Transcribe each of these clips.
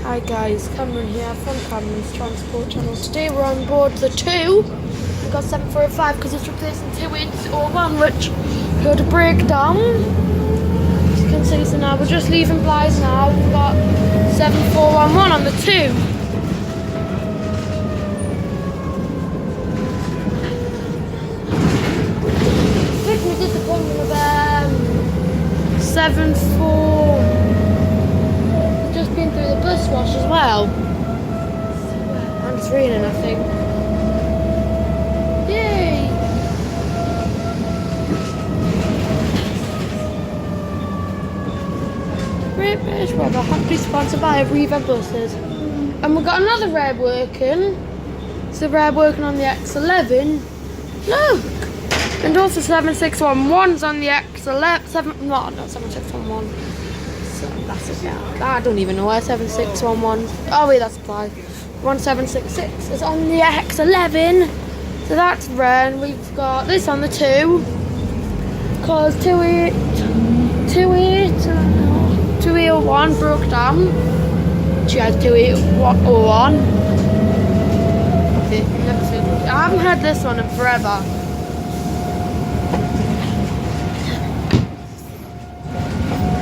Hi guys, Cameron here from Cameron's Transport Channel. Today we're on board the 2. We've got 745 because it's replacing 2801, which had a breakdown. As you can see, so now we're just leaving Blythe now. We've got 7411 on the 2. I think we did the bundle of 74. We've just been through the bus wash as well. And it's raining, I think. Yay! Great British Weather, happily sponsored by Arriva buses. And we've got another rare working. So rare working on the X11. Look! And also 7611's on the X11. Not 7611. So that's it now. I don't even know where 7611. Oh wait, that's Blythe. 1766 is on the X11. So that's rare. And we've got this on the 2. Because 2801 broke down. She has 2801. Okay, I haven't had this one in forever.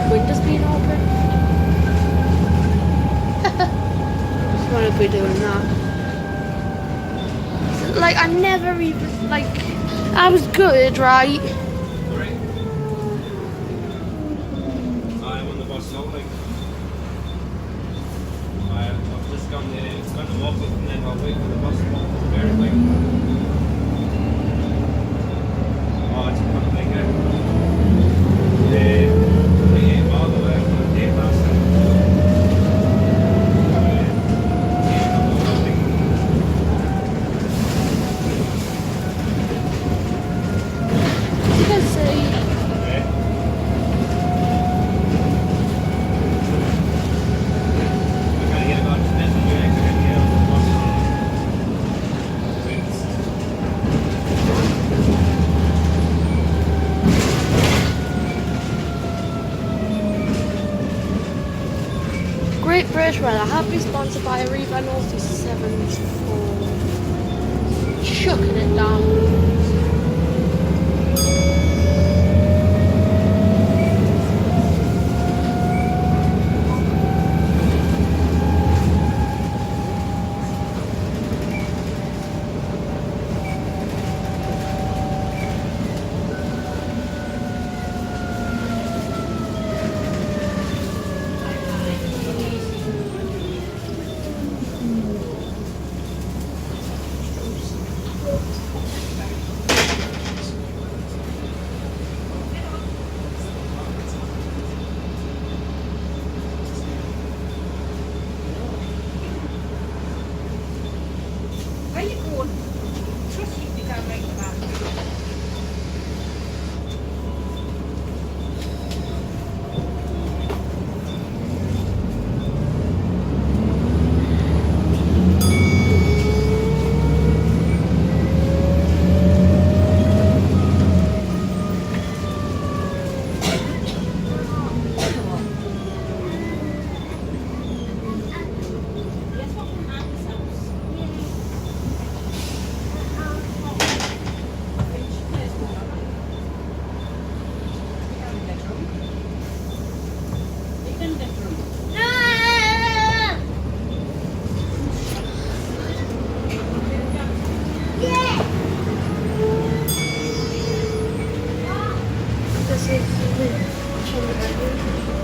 Windows being open. Just want to be doing that. Like, I never even, like, I was good, right? I'm on the bus now, like, I've just gone there, it's got to walk up and then I'll wait for the bus to walk up there, like, oh, it's kind of like all the way from the day last time. You can see. Great British Weather, happily sponsored by Arriva North 74. Chucking it down. Where you going? Trust you to go right back.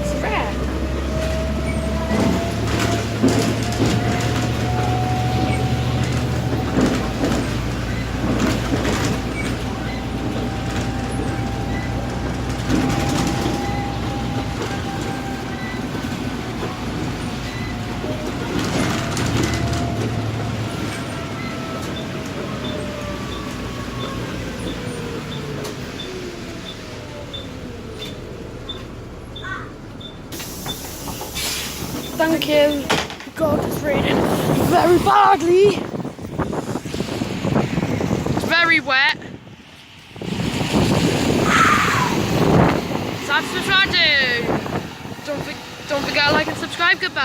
It's rare. Thank you. God, it's raining very badly. It's very wet. So that's what I do. Don't forget to like and subscribe. Goodbye.